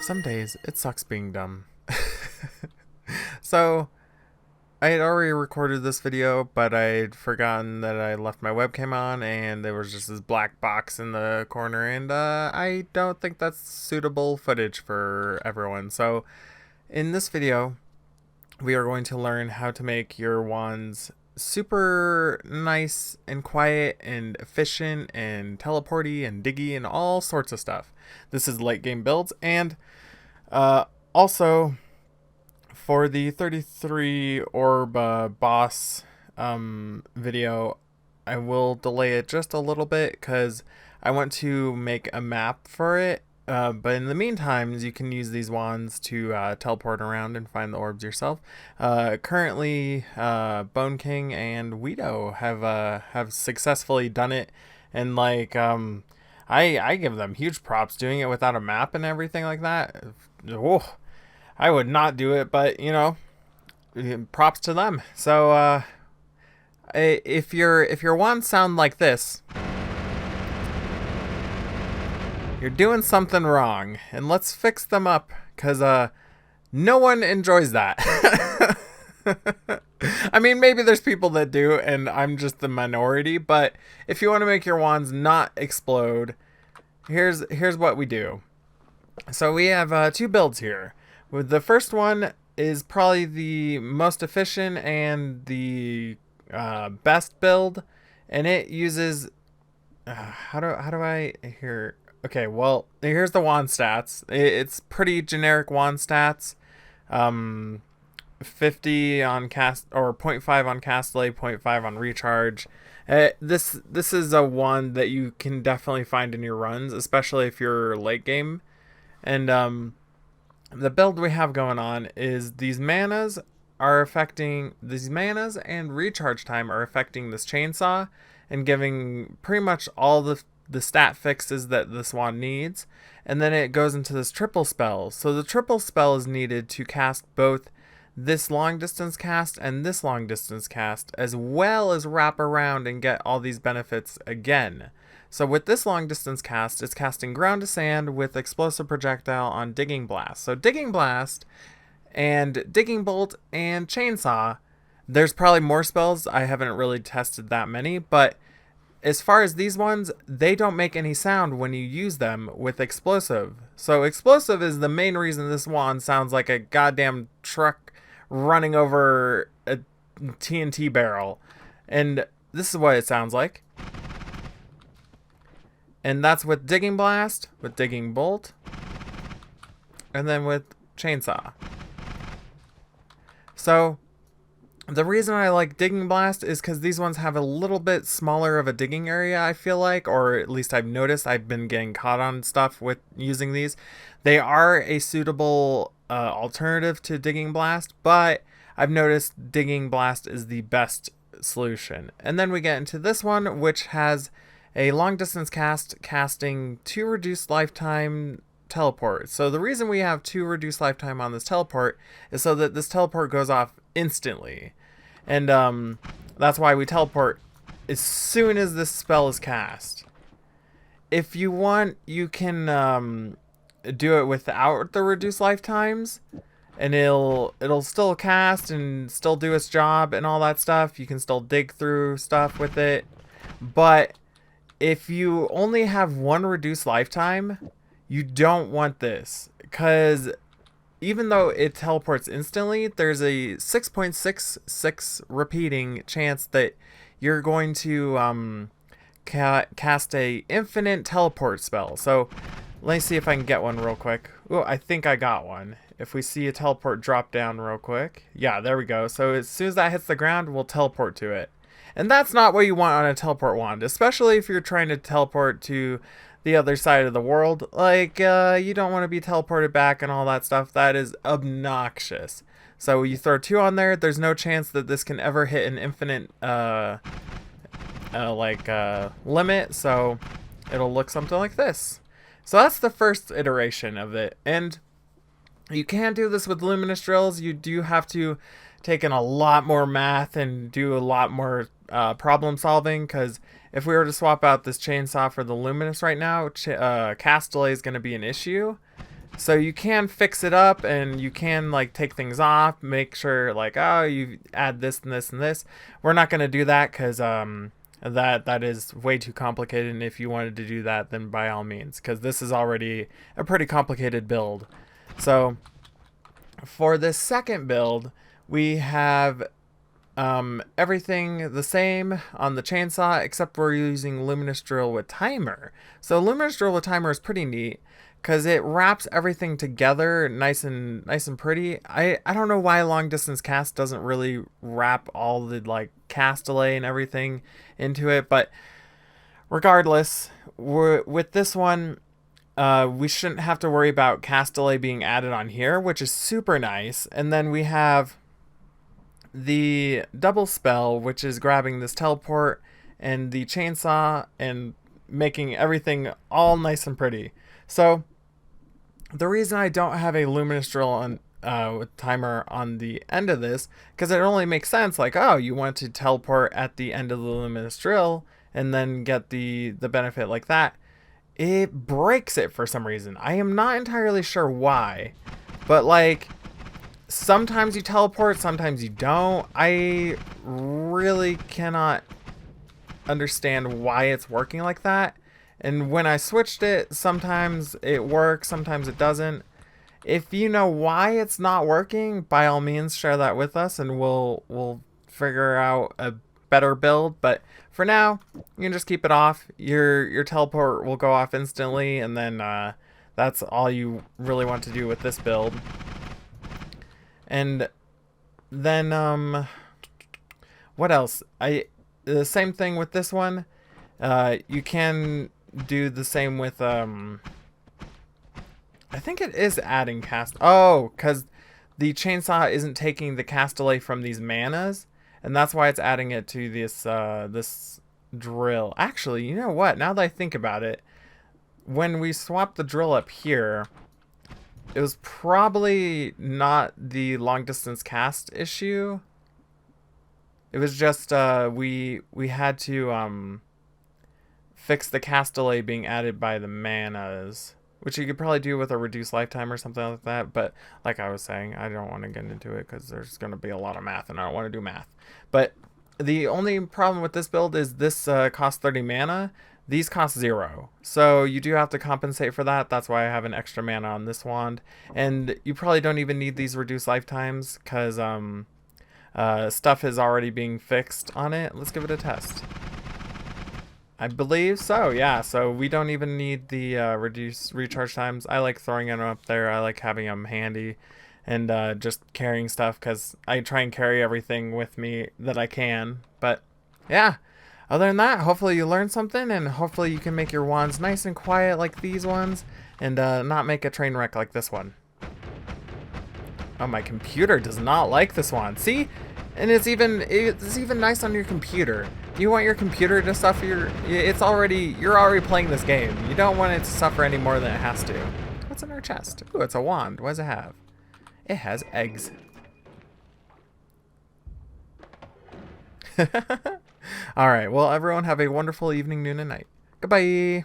Some days it sucks being dumb. So, I had already recorded this video, but I'd forgotten that I left my webcam on and there was just this black box in the corner, and I don't think that's suitable footage for everyone. So, in this video, we are going to learn how to make your wands super nice and quiet and efficient and teleporty and diggy and all sorts of stuff. This is late game builds, and also for the 33 orb boss video, I will delay it just a little bit because I want to make a map for it. But in the meantime, you can use these wands to teleport around and find the orbs yourself. Currently, Bone King and Weedo have successfully done it, and I give them huge props doing it without a map and everything like that. Oh, I would not do it, but you know, props to them. So if your wands sound like this, you're doing something wrong, and let's fix them up, because no one enjoys that. I mean, maybe there's people that do, and I'm just the minority, but if you want to make your wands not explode, here's what we do. So we have two builds here. With the first one is probably the most efficient and the best build, and it uses how do I here. Okay, well, here's the wand stats. It's pretty generic wand stats. 50 on cast, or 0.5 on cast delay, 0.5 on recharge. This is a wand that you can definitely find in your runs, especially if you're late game. And the build we have going on is these manas and recharge time are affecting this chainsaw and giving pretty much all the stat fixes that this wand needs. And then it goes into this triple spell. So the triple spell is needed to cast both this long distance cast and this long distance cast, as well as wrap around and get all these benefits again. So with this long distance cast, it's casting ground to sand with explosive projectile on digging blast. So digging blast and digging bolt and chainsaw, there's probably more spells. I haven't really tested that many, but as far as these ones, they don't make any sound when you use them with explosive. So explosive is the main reason this wand sounds like a goddamn truck running over a TNT barrel. And this is what it sounds like. And that's with digging blast, with digging bolt, and then with chainsaw. So the reason I like digging blast is because these ones have a little bit smaller of a digging area, I feel like, or at least I've noticed. I've been getting caught on stuff with using these. They are a suitable alternative to digging blast, but I've noticed digging blast is the best solution. And then we get into this one, which has a long distance casting 2 reduced lifetime teleport. So the reason we have 2 reduced lifetime on this teleport is so that this teleport goes off instantly. And that's why we teleport as soon as this spell is cast. If you want, you can do it without the reduced lifetimes, and it'll still cast and still do its job and all that stuff. You can still dig through stuff with it. But if you only have 1 reduced lifetime, you don't want this, because even though it teleports instantly, there's a 6.66 repeating chance that you're going to cast a infinite teleport spell. So let me see if I can get one real quick. Oh, I think I got one. If we see a teleport drop down real quick. Yeah, there we go. So as soon as that hits the ground, we'll teleport to it. And that's not what you want on a teleport wand, especially if you're trying to teleport to the other side of the world. Like, you don't want to be teleported back and all that stuff. That is obnoxious. So you throw 2 on there, there's no chance that this can ever hit an infinite, limit. So it'll look something like this. So that's the first iteration of it. And you can do this with luminous drills. You do have to take in a lot more math and do a lot more problem solving, because if we were to swap out this chainsaw for the luminous right now, cast delay is going to be an issue. So you can fix it up, and you can like take things off, make sure like, oh, you add this and this and this. We're not going to do that because that is way too complicated, and if you wanted to do that, then by all means, because this is already a pretty complicated build. So for this second build, we have everything the same on the chainsaw, except we're using luminous drill with timer. So luminous drill with timer is pretty neat because it wraps everything together nice and pretty. I don't know why long distance cast doesn't really wrap all the like cast delay and everything into it, but regardless, with this one, we shouldn't have to worry about cast delay being added on here, which is super nice. And then we have the double spell, which is grabbing this teleport and the chainsaw and making everything all nice and pretty. So the reason I don't have a luminous drill on with timer on the end of this, because it only makes sense, like, oh, you want to teleport at the end of the luminous drill and then get the benefit like that. It breaks it for some reason. I am not entirely sure why, but like sometimes you teleport, sometimes you don't. I really cannot understand why it's working like that. And when I switched it, sometimes it works, sometimes it doesn't. If you know why it's not working, by all means share that with us and we'll figure out a better build. But for now, you can just keep it off. Your teleport will go off instantly, and then that's all you really want to do with this build. And then what else? The same thing with this one. You can do the same with I think it is adding cast. Oh, because the chainsaw isn't taking the cast delay from these manas, and that's why it's adding it to this this drill. Actually, you know what? Now that I think about it, when we swapped the drill up here, it was probably not the long distance cast issue. It was just we had to fix the cast delay being added by the manas, which you could probably do with a reduced lifetime or something like that. But like I was saying, I don't want to get into it because there's going to be a lot of math, and I don't want to do math. But the only problem with this build is this costs 30 mana. These cost 0. So you do have to compensate for that. That's why I have an extra mana on this wand. And you probably don't even need these reduced lifetimes because stuff is already being fixed on it. Let's give it a test. I believe so, yeah. So we don't even need the reduced recharge times. I like throwing them up there. I like having them handy and just carrying stuff because I try and carry everything with me that I can. But yeah, other than that, hopefully you learned something, and hopefully you can make your wands nice and quiet like these ones and not make a train wreck like this one. Oh, my computer does not like this wand. See? And it's even nice on your computer. You want your computer to suffer you're already playing this game. You don't want it to suffer any more than it has to. What's in our chest? Ooh, it's a wand. What does it have? It has eggs. Alright, well everyone have a wonderful evening, noon, and night. Goodbye!